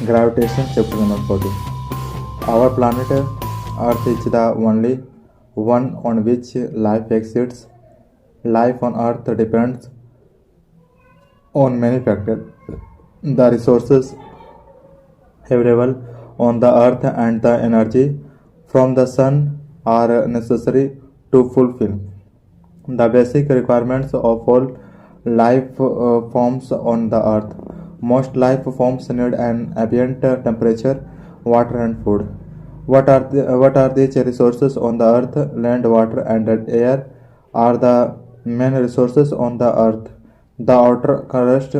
Gravitation, chapter number 14. Our planet Earth is the only one on which life exists. Life on Earth depends on many factors. The resources available on the Earth and the energy from the sun are necessary to fulfill the basic requirements of all life forms on the earth. Most life forms need an ambient temperature, water, and food. What are these resources on the earth? Land, water, and air are the main resources on the earth. The outer crust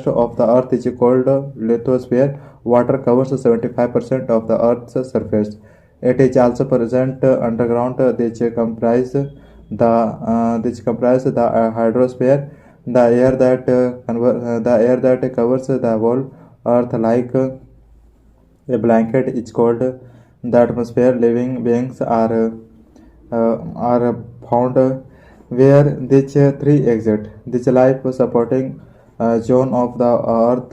of the earth is called lithosphere. Water covers 75% of the earth's surface. It is also present underground. This comprise the hydrosphere, the air that covers the whole earth like a blanket is called the atmosphere. Living beings are found where these three exist. This life supporting zone of the earth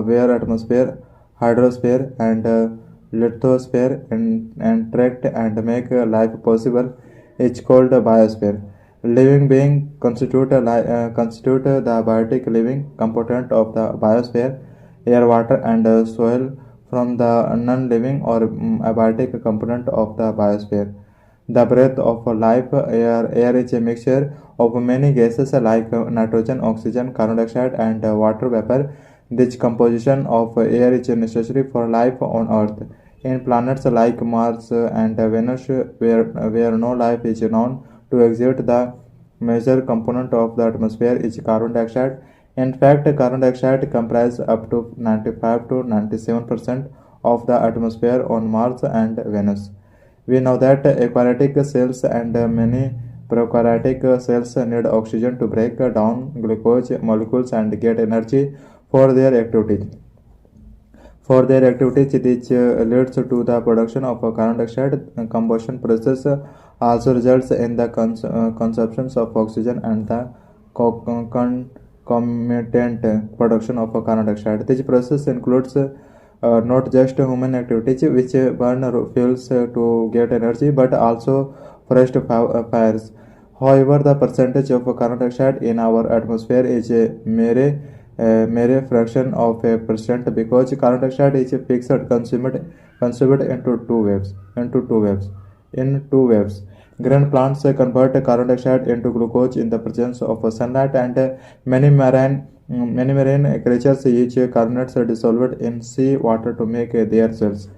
where atmosphere, hydrosphere, and lithosphere interact and make life possible is called the biosphere. Living being constitute the biotic living component of the biosphere. Air, water, and soil from the non-living or abiotic component of the biosphere. The breath of life. Air is a mixture of many gases like nitrogen, oxygen, carbon dioxide, and water vapor. This composition of air is necessary for life on Earth. In planets like Mars and Venus, where no life is known to exist, the major component of the atmosphere is carbon dioxide. In fact, carbon dioxide comprises up to 95 to 97% of the atmosphere on Mars and Venus. We know that eukaryotic cells and many prokaryotic cells need oxygen to break down glucose molecules and get energy for their activities. This leads to the production of carbon dioxide. Combustion process also results in the consumption of oxygen and the concomitant production of carbon dioxide. This process includes not just human activities which burn fuels to get energy, but also forest fires. However, the percentage of carbon dioxide in our atmosphere is a mere fraction of a percent because carbon dioxide is fixed consumed in two waves. Green plants convert carbon dioxide into glucose in the presence of sunlight, and many marine creatures use carbonates dissolved in sea water to make their cells.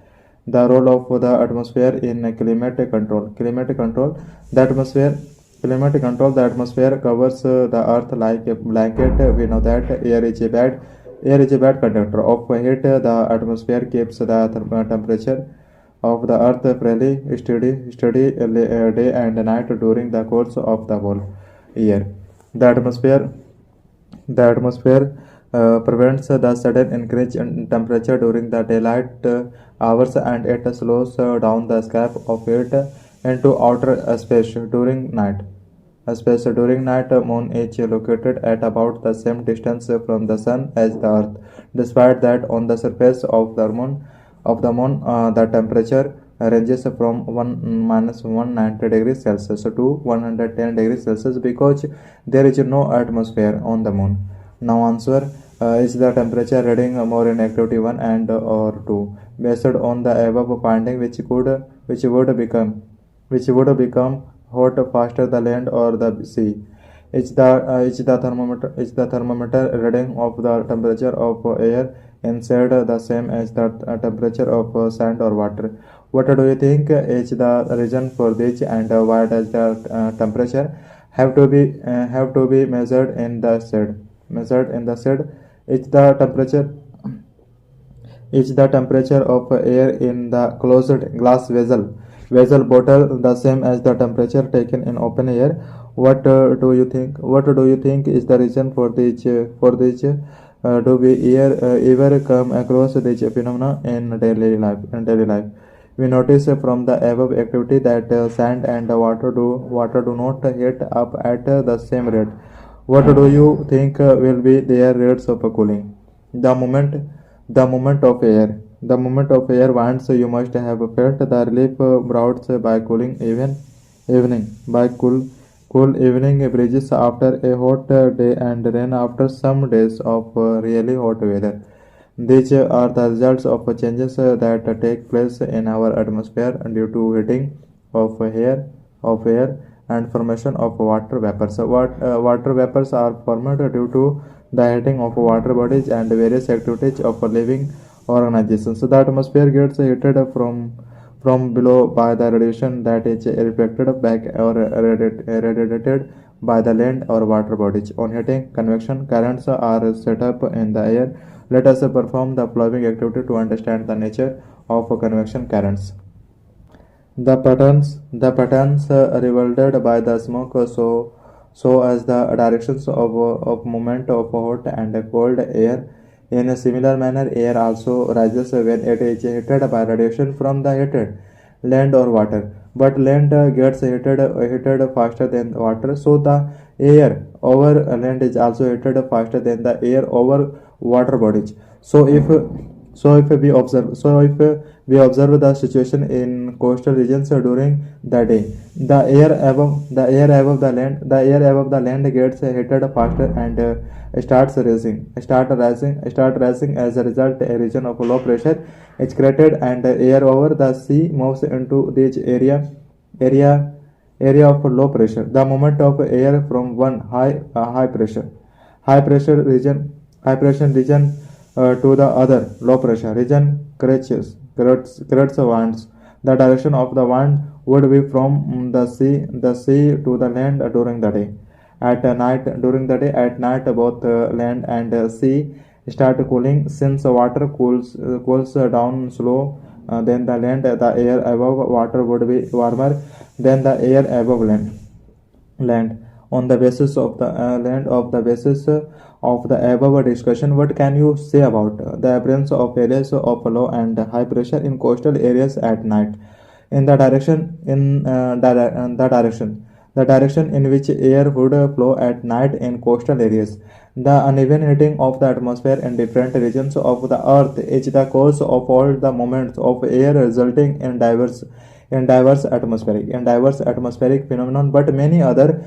The role of the atmosphere in climate control. The atmosphere covers the earth like a blanket. We know that air is a bad conductor of heat. The atmosphere keeps the temperature of the earth fairly steady day and night during the course of the whole year. The atmosphere prevents the sudden increase in temperature during the daylight hours, and it slows down the escape of heat into outer space during night. Moon is located at about the same distance from the sun as the earth. Despite that, on the surface of the moon, the temperature ranges from 190 degrees Celsius to 110 degrees Celsius because there is no atmosphere on the moon. Now answer, is the temperature reading more in activity 1 and or 2? Based on the above finding, which would become hot faster, the land or the sea? Is the thermometer reading of the temperature of air inside the same as the temperature of sand or water? What do you think is the reason for this, and why does the temperature have to be measured in the shade? Is the temperature of air in the closed glass vessel bottle the same as the temperature taken in open air? What do you think? Is the reason for this? Do we ever come across this phenomena in daily life? We notice from the above activity that sand and water do not heat up at the same rate. What do you think will be their rates of cooling? The moment The movement of air. The movement of air once you must have felt the relief brought by cooling evening by cool evening breezes after a hot day and rain after some days of really hot weather. These are the results of changes that take place in our atmosphere due to heating of air and formation of water vapors. Water vapors are formed due to the heating of water bodies and various activities of living organizations. So the atmosphere gets heated from below by the radiation that is reflected back or radiated by the land or water bodies. On heating, convection currents are set up in the air. Let us perform the following activity to understand the nature of convection currents. The patterns revealed by the smoke so as the directions of movement of hot and cold air. In a similar manner, air also rises when it is heated by radiation from the heated land or water. But land gets heated faster than water, so the air over land is also heated faster than the air over water bodies. So if we observe the situation in coastal regions during the day, the air above the land gets heated faster and start rising. As a result, a region of low pressure is created and air over the sea moves into this area area of low pressure. The movement of air from one high pressure region to the other low pressure region creates winds. The direction of the wind would be from the sea to the land during the day. At night, both land and sea start cooling. Since water cools down slow than the land, the air above water would be warmer than the air above land. On the basis of the above discussion, what can you say about the appearance of areas of low and high pressure in coastal areas at night? In the direction in the direction in which air would flow at night in coastal areas. The uneven heating of the atmosphere in different regions of the earth is the cause of all the movements of air, resulting in diverse atmospheric phenomenon. But many other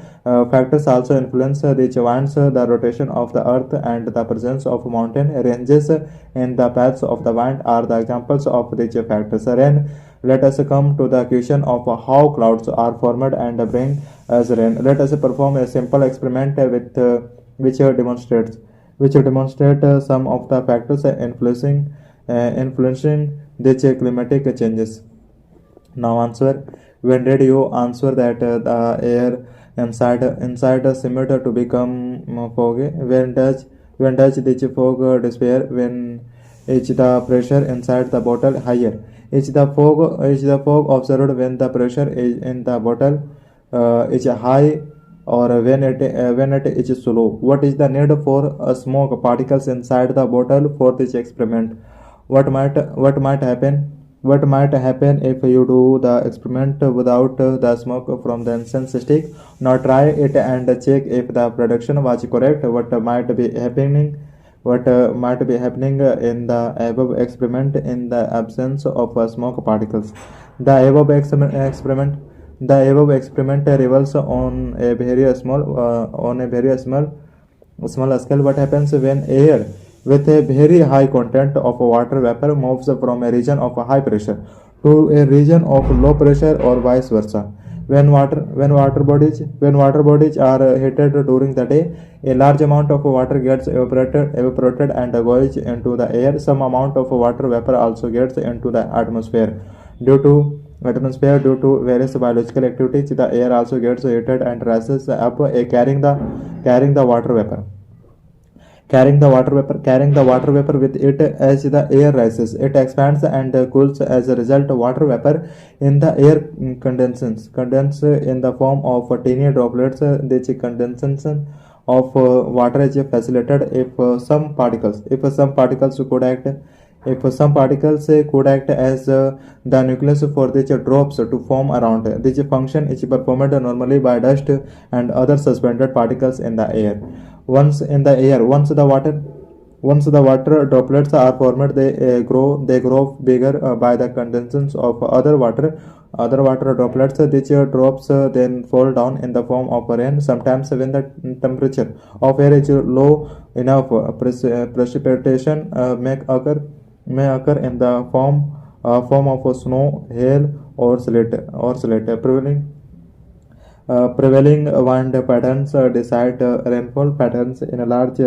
factors also influence these winds, the rotation of the earth and the presence of mountain ranges in the paths of the wind are the examples of these factors. Rain. Let us come to the question of how clouds are formed and bring as rain. Let us perform a simple experiment which demonstrates some of the factors influencing these climatic changes. Now answer. When did you answer that the air inside a cement to become foggy? When does this fog disappear? When is the pressure inside the bottle higher? Is the fog observed when the pressure is in the bottle is high or when it is low? What is the need for smoke particles inside the bottle for this experiment? What might happen? What might happen if you do the experiment without the smoke from the incense stick? Now try it and check if the prediction was correct. What might be happening in the above experiment in the absence of smoke particles? The above experiment revolves on a very small scale. What happens when air with a very high content of water vapor moves from a region of high pressure to a region of low pressure or vice versa? When water bodies are heated during the day, a large amount of water gets evaporated and goes into the air. Some amount of water vapor also gets into the atmosphere. Due to various biological activities, the air also gets heated and rises up, carrying the water vapor. Carrying the water vapor with it. As the air rises, it expands and cools. As a result, water vapor in the air condense in the form of tiny droplets. This condensation of water is facilitated if some particles could act as the nucleus for these drops to form around. This function is performed normally by dust and other suspended particles in the air. Once Once the water droplets are formed, they grow bigger by the condensation of other water droplets. These drops then fall down in the form of rain. Sometimes, when the temperature of air is low enough, precipitation may occur in the form of snow, hail, or sleet. Prevailing wind patterns decide rainfall patterns in large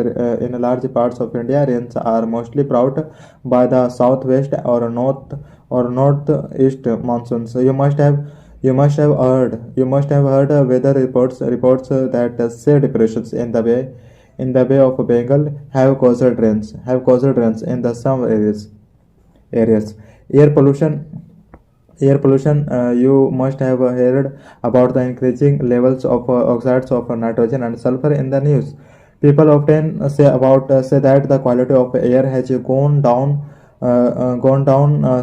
parts of India. Rains are mostly brought by the southwest or northeast monsoons. You must have heard weather reports that say depressions in the Bay of Bengal have caused rains in the some areas. Air pollution You must have heard about the increasing levels of oxides of nitrogen and sulfur in the news. People often say that the quality of air has gone down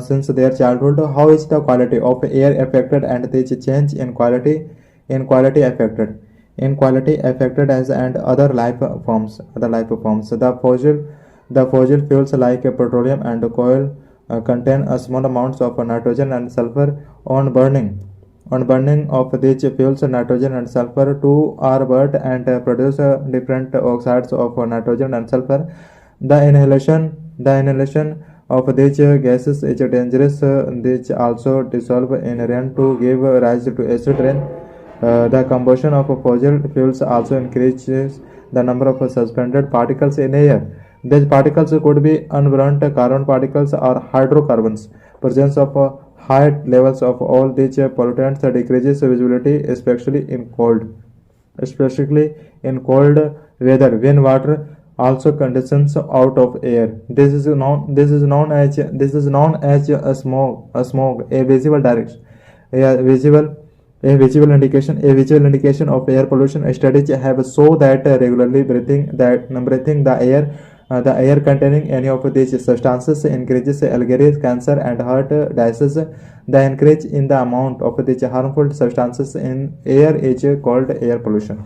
since their childhood. How is the quality of air affected, and this change in quality affected as and other life forms. The fossil fuels like petroleum and coal contain a small amounts of nitrogen and sulfur. On burning of these fuels, nitrogen and sulfur too are burned and produce different oxides of nitrogen and sulfur. The inhalation of these gases is dangerous. These also dissolve in rain to give rise to acid rain. The combustion of fossil fuels also increases the number of suspended particles in air. These particles could be unburnt carbon particles or hydrocarbons. Presence of high levels of all these pollutants decreases visibility, especially in cold weather when water also condenses out of air. This is known as a visible direction, a visible a visual indication of air pollution. Studies have shown that regularly breathing the air containing any of these substances increases Alzheimer's, cancer, and heart disease. The increase in the amount of these harmful substances in air is called air pollution.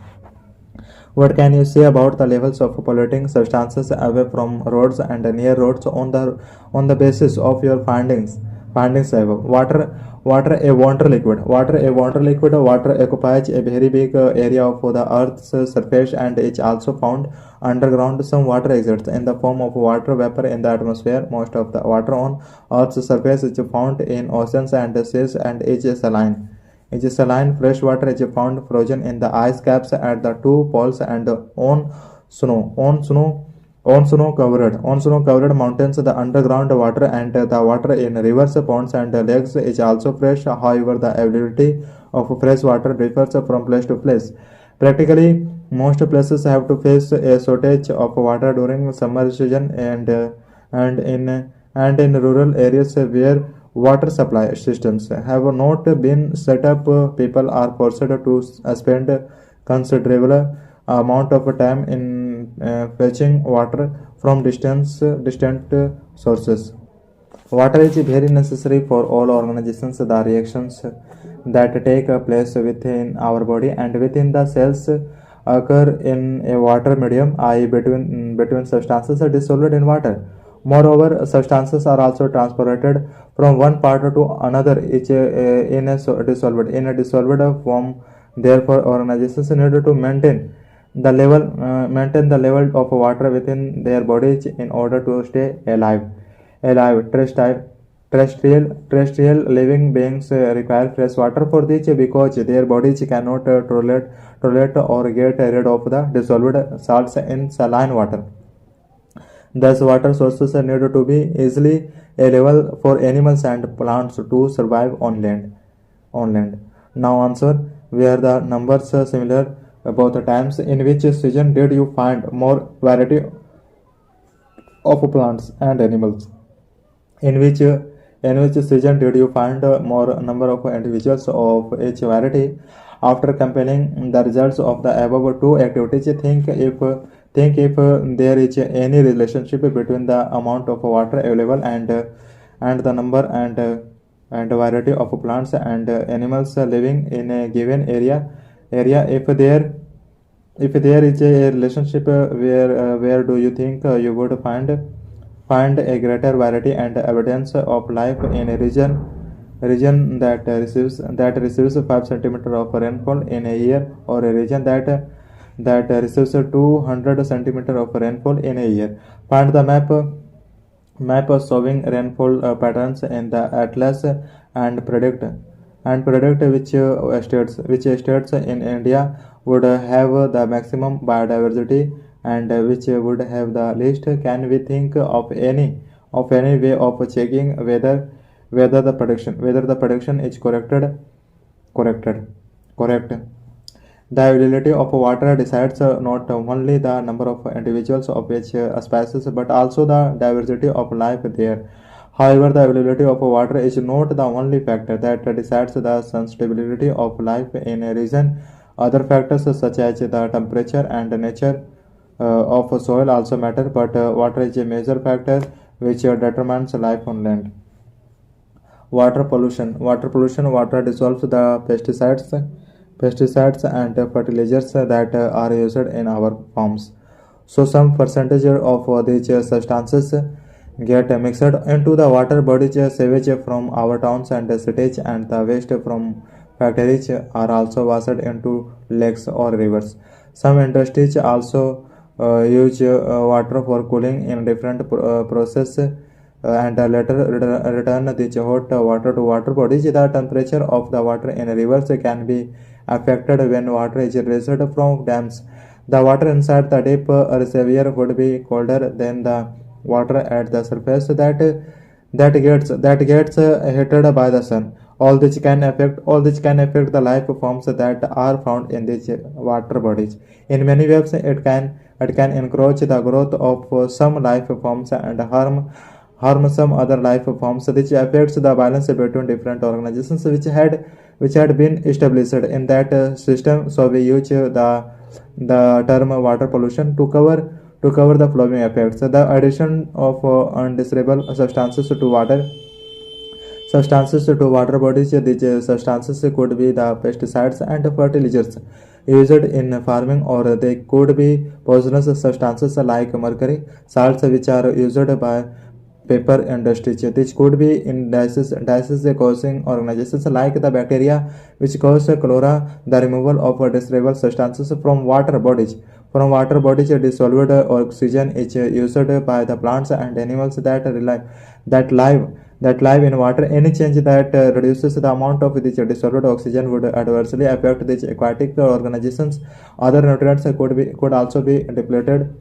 What can you say about the levels of polluting substances away from roads and near roads on the basis of your findings? Above. Water, a water liquid. Water occupies a very big area of the Earth's surface and is also found underground. Some water exists in the form of water vapor in the atmosphere. Most of the water on Earth's surface is found in oceans and seas and is saline. Fresh water is found frozen in the ice caps at the two poles and snow. On snow-covered mountains, the underground water and the water in rivers, ponds, and lakes is also fresh. However, the availability of fresh water differs from place to place. Practically, most places have to face a shortage of water during summer season, and in rural areas where water supply systems have not been set up, people are forced to spend considerable amount of time in fetching water from distant sources. Water is very necessary for all organizations. The reactions that take place within our body and within the cells occur in a water medium, i.e., between substances dissolved in water. Moreover, substances are also transported from one part to another in a dissolved form. Therefore, organizations need to maintain the level of water within their bodies in order to stay alive. Terrestrial living beings require fresh water for this because their bodies cannot tolerate or get rid of the dissolved salts in saline water. Thus, water sources need to be easily available for animals and plants to survive on land. Now answer: were the numbers similar both times? In which season did you find more variety of plants and animals? In which season did you find more number of individuals of each variety? After comparing the results of the above two activities, think if there is any relationship between the amount of water available and the number and variety of plants and animals living in a given area. If there is a relationship, where do you think you would find a greater variety and evidence of life in a region that receives 5 centimeter of rainfall in a year, or a region that receives 200 centimeter of rainfall in a year? Find the map showing rainfall patterns in the atlas, and predict which states in India would have the maximum biodiversity, and which would have the least. Can we think of any way of checking whether the prediction is correct? The availability of water decides not only the number of individuals of each species, but also the diversity of life there. However, the availability of water is not the only factor that decides the sustainability of life in a region. Other factors such as the temperature and nature of soil also matter, but water is a major factor which determines life on land. Water dissolves the pesticides and fertilizers that are used in our farms. So some percentage of these substances get mixed into the water bodies. Sewage from our towns and cities and the waste from factories are also washed into lakes or rivers. Some industries also use water for cooling in different process, and later return this hot water to water bodies. The temperature of the water in rivers can be affected when water is raised from dams. The water inside the deep reservoir would be colder than the water at the surface that gets heated by the sun. All this can affect the life forms that are found in these water bodies. In many ways, it can encourage the growth of some life forms and harm some other life forms. This affects the balance between different organizations which had been established in that system. So we use the term water pollution to cover the following effects: the addition of undesirable substances to water bodies. These substances could be the pesticides and fertilizers used in farming, or they could be poisonous substances like mercury salts which are used by paper industry. This could be in disease causing organizations like the bacteria which cause cholera. The removal of desirable substances from water bodies. Dissolved oxygen is used by the plants and animals that live that live in water. Any change that reduces the amount of this dissolved oxygen would adversely affect these aquatic organizations. Other nutrients could also be depleted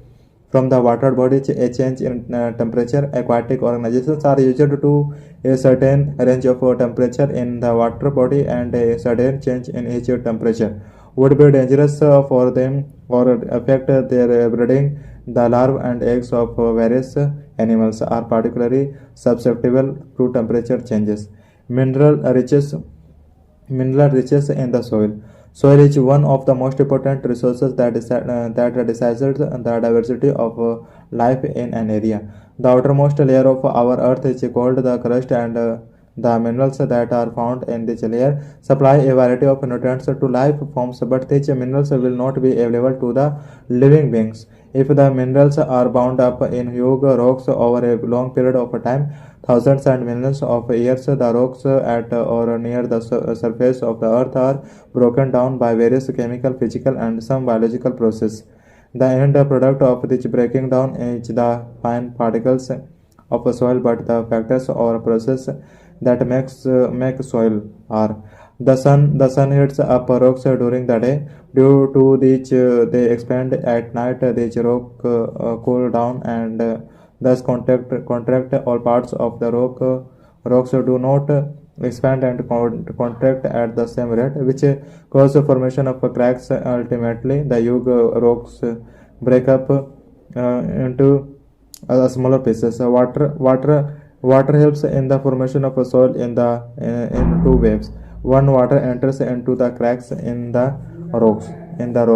from the water bodies. A change in temperature. Aquatic organizations are used to a certain range of temperature in the water body, and a sudden change in each temperature would be dangerous for them or affect their breeding. The larvae and eggs of various animals are particularly susceptible to temperature changes. Mineral riches Mineral riches in the soil. Soil is one of the most important resources that decides the diversity of life in an area. The outermost layer of our earth is called the crust, and the minerals that are found in this layer supply a variety of nutrients to life forms, but these minerals will not be available to the living beings. If the minerals are bound up in huge rocks over a long period of time, thousands and millions of years, the rocks at or near the surface of the earth are broken down by various chemical, physical, and some biological processes. The end product of this breaking down is the fine particles of soil, but the factors or process that make soil are the sun heats up rocks during the day. Due to which they expand at night. These rock cool down and thus contract. All parts of the rocks do not expand and contract at the same rate, which cause the formation of cracks. Ultimately, the huge rocks break up into smaller pieces. Water helps in the formation of a soil in two ways. One, water enters into the cracks rocks in the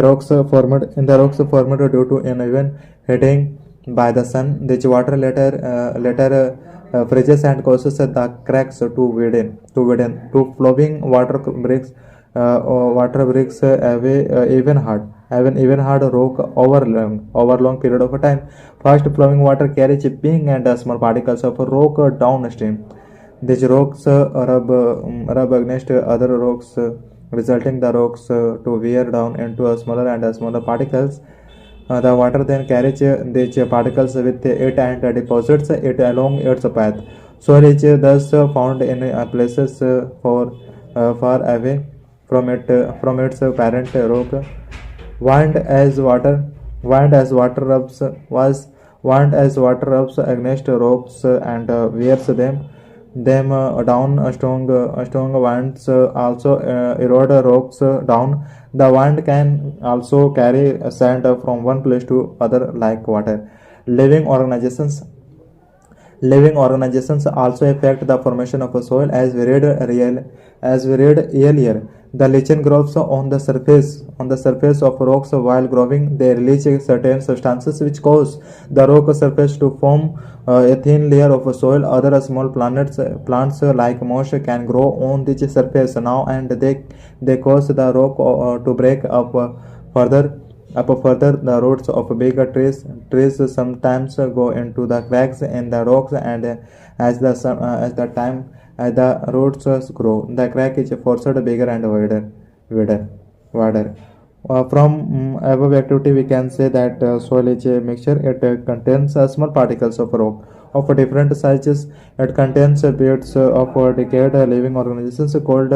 rocks formed due to uneven heating by the sun. This water later freezes and causes the cracks to widen. Flowing water water breaks even hard rock over long period of time. Fast flowing water carries big and small particles of rock downstream. These rocks rub against other rocks, resulting the rocks to wear down into a smaller and smaller particles. The water then carries these particles with it and deposits it along its path. Soil is thus found in places far away from its parent rock. Wind as water, wind as water rubs was wind as water rubs against rocks and wears them down. Strong winds also erode rocks down. The wind can also carry sand from one place to other like water. Living organisms Living organizations also affect the formation of a soil as we read earlier. The lichen grows on the surface of rocks while growing. They release certain substances which cause the rock surface to form a thin layer of soil. Other small plants like moss can grow on this surface now, and they cause the rock to break further further. The roots of bigger trees sometimes go into the cracks in the rocks, and as the roots grow, the crack is forced bigger and wider. From above activity, we can say that soil is a mixture. It contains small particles of rock of different sizes. It contains bits of decayed living organisms called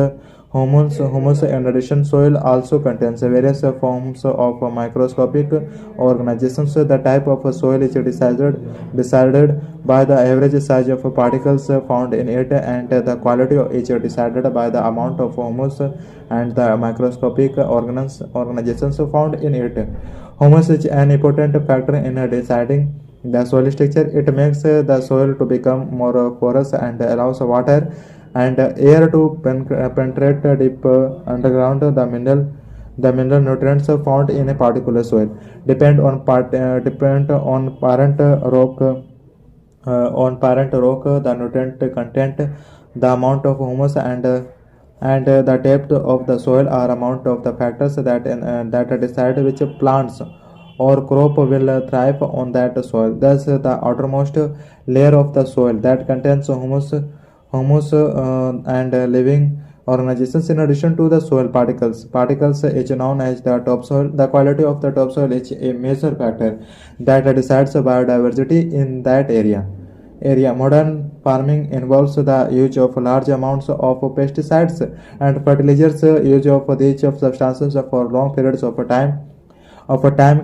humus. In addition, soil also contains various forms of microscopic organisms. The type of soil is decided by the average size of particles found in it, and the quality is decided by the amount of humus and the microscopic organisms found in it. Humus is an important factor in deciding the soil structure. It makes the soil to become more porous and allows water and air to penetrate deep underground. The mineral nutrients found in a particular soil depend on parent rock, the nutrient content, the amount of humus, and the depth of the soil are amount of the factors that decide which plants or crop will thrive on that soil. Thus, the outermost layer of the soil that contains humus and living organisms in addition to the soil particles is known as the topsoil. The quality of the topsoil is a major factor that decides biodiversity in that area. Modern farming involves the use of large amounts of pesticides and fertilizers. Use of these substances for long periods of time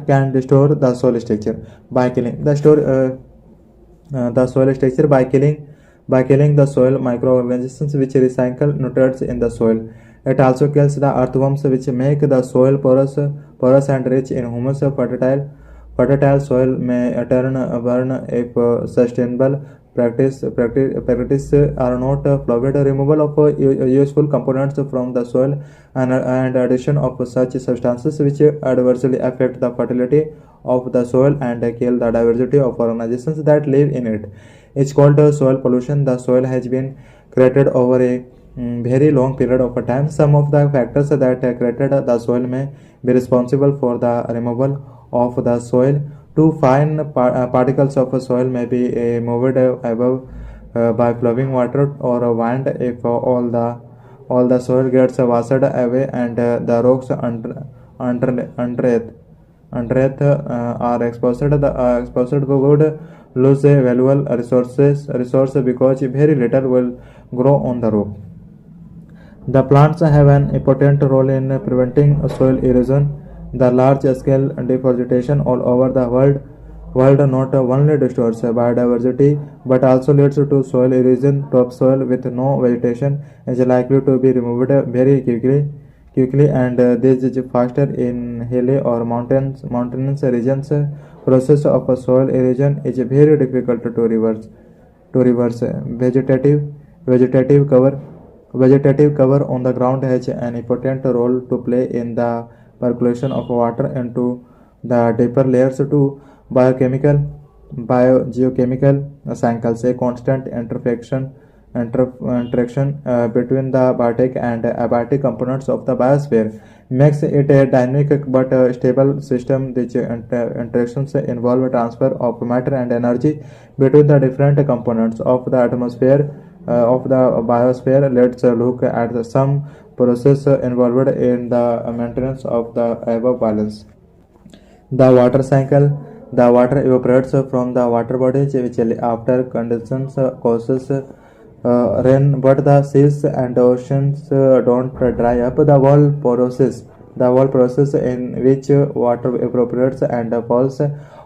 can distort the soil structure by killing the soil structure by killing the soil microorganisms which recycle nutrients in the soil. It also kills the earthworms which make the soil porous and rich in humus. Fertile soil may turn burn if sustainable practice are not followed. Removal of useful components from the soil and addition of such substances which adversely affect the fertility of the soil and kill the diversity of organisms that live in it. It's called soil pollution. The soil has been created over a very long period of time. Some of the factors that created the soil may be responsible for the removal of the soil. Two fine particles of soil may be moved above by flowing water or wind. If all the soil gets washed away and the rocks underneath are exposed, would lose a valuable resource because very little will grow on the rock. The plants have an important role in preventing soil erosion. The large-scale deforestation all over the world not only destroys biodiversity but also leads to soil erosion. Topsoil with no vegetation is likely to be removed very quickly, and this is faster in hilly or mountainous regions. Process of soil erosion is very difficult to reverse. Vegetative cover on the ground has an important role to play in the percolation of water into the deeper layers. To biogeochemical cycles, a constant interaction between the biotic and abiotic components of the biosphere makes it a dynamic but stable system. These interactions involve transfer of matter and energy between the different components of the atmosphere of the biosphere. Let's look at some process involved in the maintenance of the above balance. The water cycle. The water evaporates from the water bodies which after conditions causes rain, but the seas and oceans don't dry up. The whole process in which water evaporates and falls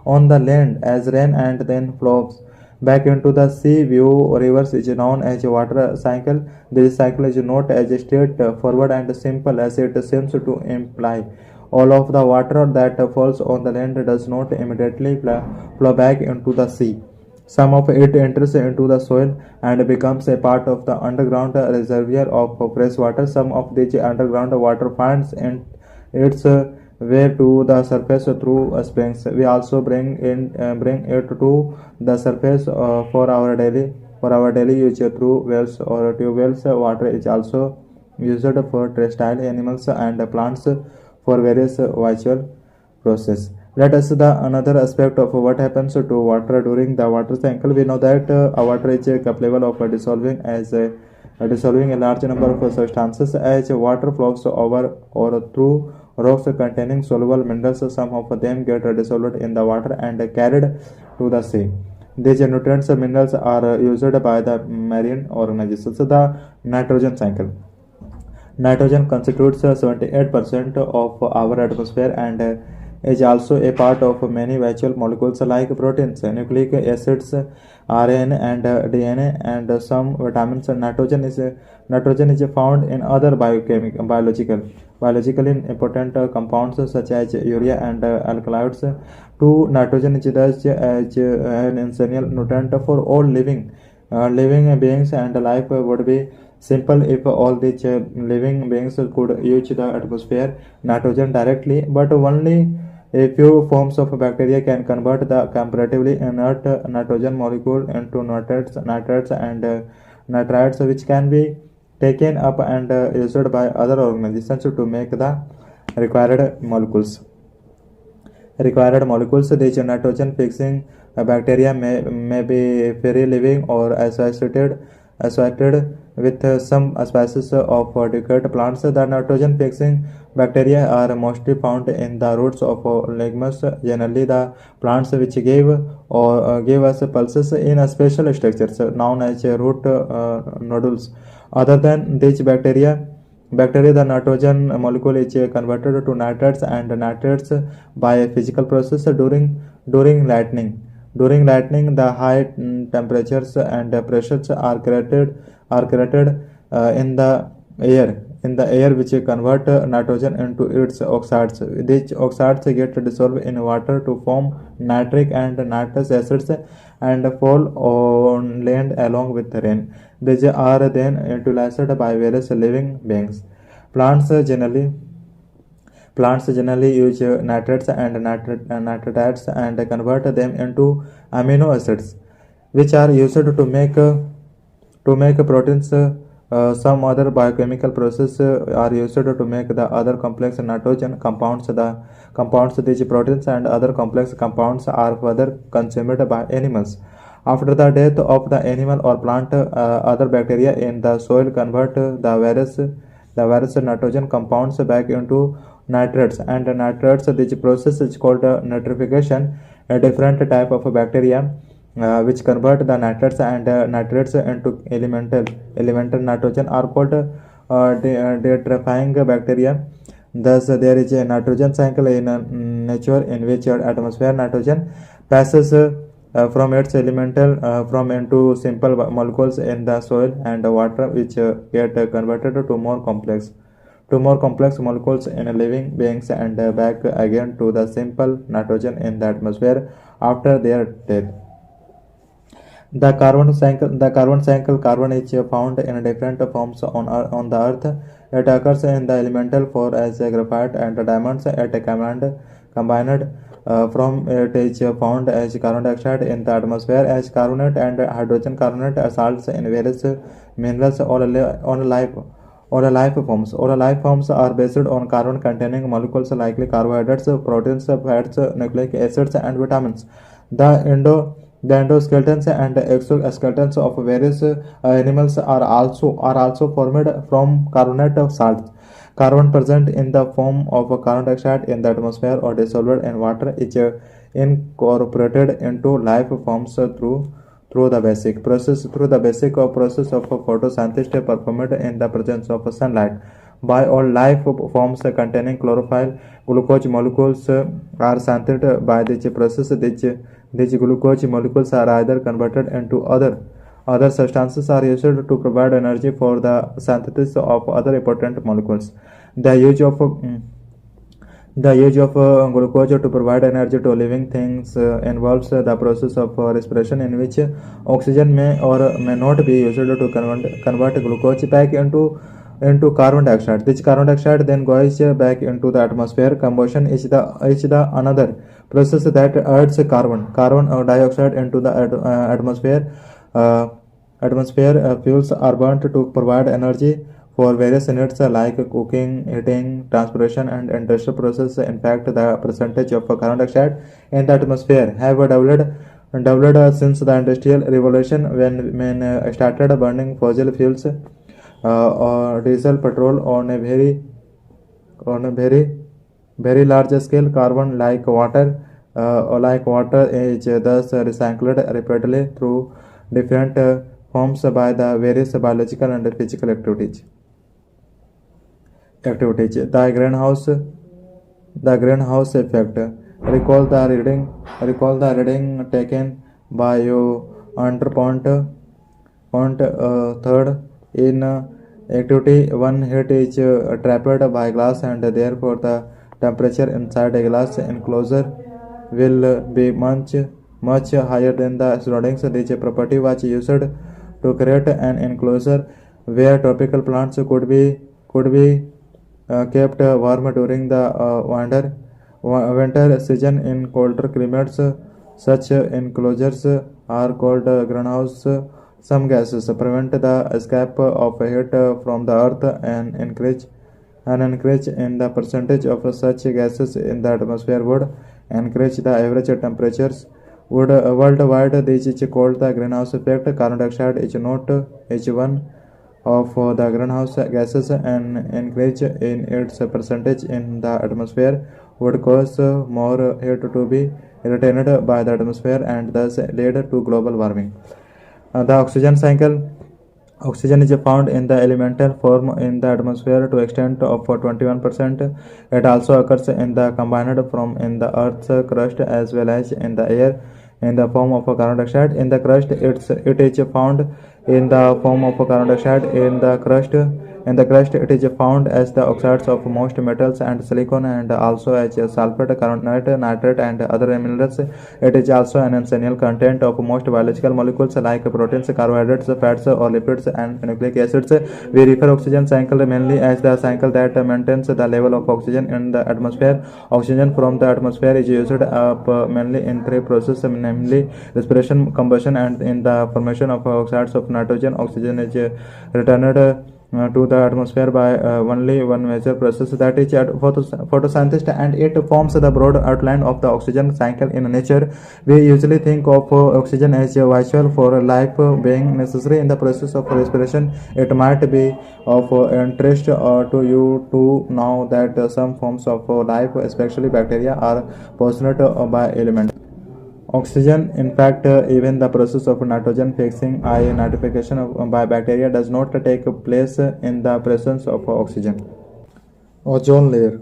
on the land as rain and then flows back into the sea view rivers is known as a water cycle. This cycle is not as straightforward and simple as it seems to imply. All of the water that falls on the land does not immediately flow back into the sea. Some of it enters into the soil and becomes a part of the underground reservoir of fresh water. Some of this underground water finds its way to the surface through springs. We also bring it to the surface for our daily use through wells or tube wells. Water is also used for terrestrial animals and plants for various vital process. Let us the another aspect of what happens to water during the water cycle. We know that water is capable of dissolving a large number of substances as water flows over or through rocks containing soluble minerals. Some of them get dissolved in the water and carried to the sea. These nutrients minerals are used by the marine organisms. The nitrogen cycle. Nitrogen constitutes 78% of our atmosphere and is also a part of many vital molecules like proteins, nucleic acids, RNA, and DNA, and some vitamins. Nitrogen is found in other biologically important compounds such as urea and alkaloids. Too, nitrogen is thus as an essential nutrient for all living beings, and life would be simple if all these living beings could use the atmosphere nitrogen directly, but only a few forms of bacteria can convert the comparatively inert nitrogen molecule into nitrates and nitrites, which can be taken up and used by other organisms to make the required molecules. These nitrogen fixing bacteria may be free living or associated with some species of decayed plants. The nitrogen fixing bacteria are mostly found in the roots of legumes, generally the plants which give us pulses in special structures known as root nodules. Other than these bacteria, the nitrogen molecule is converted to nitrates and nitrates by a physical process during lightning. During lightning, the high temperatures and pressures are created in the air which convert nitrogen into its oxides. These oxides get dissolved in water to form nitric and nitrous acids and fall on land along with rain. These are then utilized by various living beings. Plants generally use nitrates and nitrates and convert them into amino acids, which are used to make proteins. Some other biochemical processes are used to make the other complex nitrogen compounds. These proteins and other complex compounds are further consumed by animals. After the death of the animal or plant, other bacteria in the soil convert the various nitrogen compounds back into nitrates and nitrates. This process is called nitrification. A different type of bacteria which convert the nitrates and nitrates into elemental nitrogen are called denitrifying bacteria. Thus, there is a nitrogen cycle in nature in which atmosphere nitrogen passes from its elemental from into simple molecules in the soil and water, which get converted to more complex molecules in living beings and back again to the simple nitrogen in the atmosphere after their death. The carbon cycle. Carbon is found in different forms on the earth. It occurs in the elemental form as graphite and diamonds at combined from it is found as carbon dioxide in the atmosphere as carbonate and hydrogen carbonate salts in various minerals or life forms. All life forms are based on carbon containing molecules like carbohydrates, proteins, fats, nucleic acids, and vitamins. The endoskeletons and exoskeletons of various animals are also formed from carbonate salts. Carbon present in the form of carbon dioxide in the atmosphere or dissolved in water is incorporated into life forms through the basic process of photosynthesis performed in the presence of sunlight. By all life forms containing chlorophyll, glucose molecules are synthesized by this process. These glucose molecules are either converted into other substances are used to provide energy for the synthesis of other important molecules. The use of glucose to provide energy to living things involves the process of respiration in which oxygen may or may not be used to convert glucose back into carbon dioxide. This carbon dioxide then goes back into the atmosphere. Combustion is the another process that adds carbon dioxide into the atmosphere. Fuels are burnt to provide energy for various needs like cooking, heating, transpiration, and industrial process. In fact, the percentage of carbon dioxide in the atmosphere have doubled since the industrial revolution when men started burning fossil fuels or diesel, petrol on a very large scale. Carbon like water is thus recycled rapidly through different forms by the various biological and physical activities. The greenhouse effect. Recall the reading taken by you under point third in activity 1. Heat is trapped by glass and therefore the temperature inside a glass enclosure will be much higher than the surroundings. This property was used to create an enclosure where tropical plants could be kept warm during the winter season. In colder climates, such enclosures are called greenhouse. Some gases prevent the escape of heat from the earth and increase in the percentage of such gases in the atmosphere would increase the average temperatures worldwide. This is called the greenhouse effect. Carbon dioxide is one of the greenhouse gases, and increase in its percentage in the atmosphere would cause more heat to be retained by the atmosphere and thus lead to global warming. The oxygen cycle. Oxygen is found in the elemental form in the atmosphere to extent of 21%. It also occurs in the combined form in the Earth's crust as well as in the air in the form of carbon dioxide. In the crust, it is found in the form of carbon dioxide. In the crust, it is found as the oxides of most metals and silicon, and also as sulfate, carbonate, nitrate, and other minerals. It is also an essential content of most biological molecules like proteins, carbohydrates, fats, or lipids, and nucleic acids. We refer oxygen cycle mainly as the cycle that maintains the level of oxygen in the atmosphere. Oxygen from the atmosphere is used up mainly in three processes, namely respiration, combustion, and in the formation of oxides of nitrogen. Oxygen is returned to the atmosphere by only one major process, that is photosynthesis, and it forms the broad outline of the oxygen cycle. In nature, we usually think of oxygen as vital for life being necessary in the process of respiration. It might be of interest to you to know that some forms of life, especially bacteria, are poisoned by elements. Oxygen. In fact, even the process of nitrogen fixing nitrification by bacteria does not take place in the presence of oxygen. Ozone layer.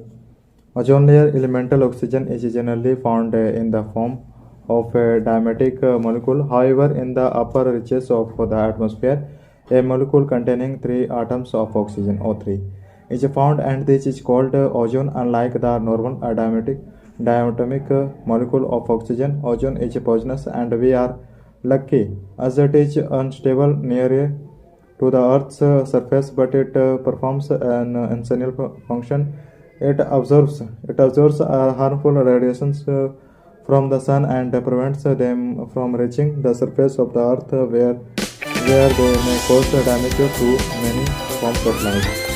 Ozone layer. Elemental oxygen is generally found in the form of a diametric molecule. However, in the upper reaches of the atmosphere, a molecule containing 3 atoms of oxygen, O3, is found, and this is called ozone. Unlike the normal diatomic molecule of oxygen, ozone is poisonous, and we are lucky as it is unstable near to the Earth's surface, but it performs an essential function. It absorbs harmful radiations from the sun and prevents them from reaching the surface of the earth where they may cause damage to many forms of life.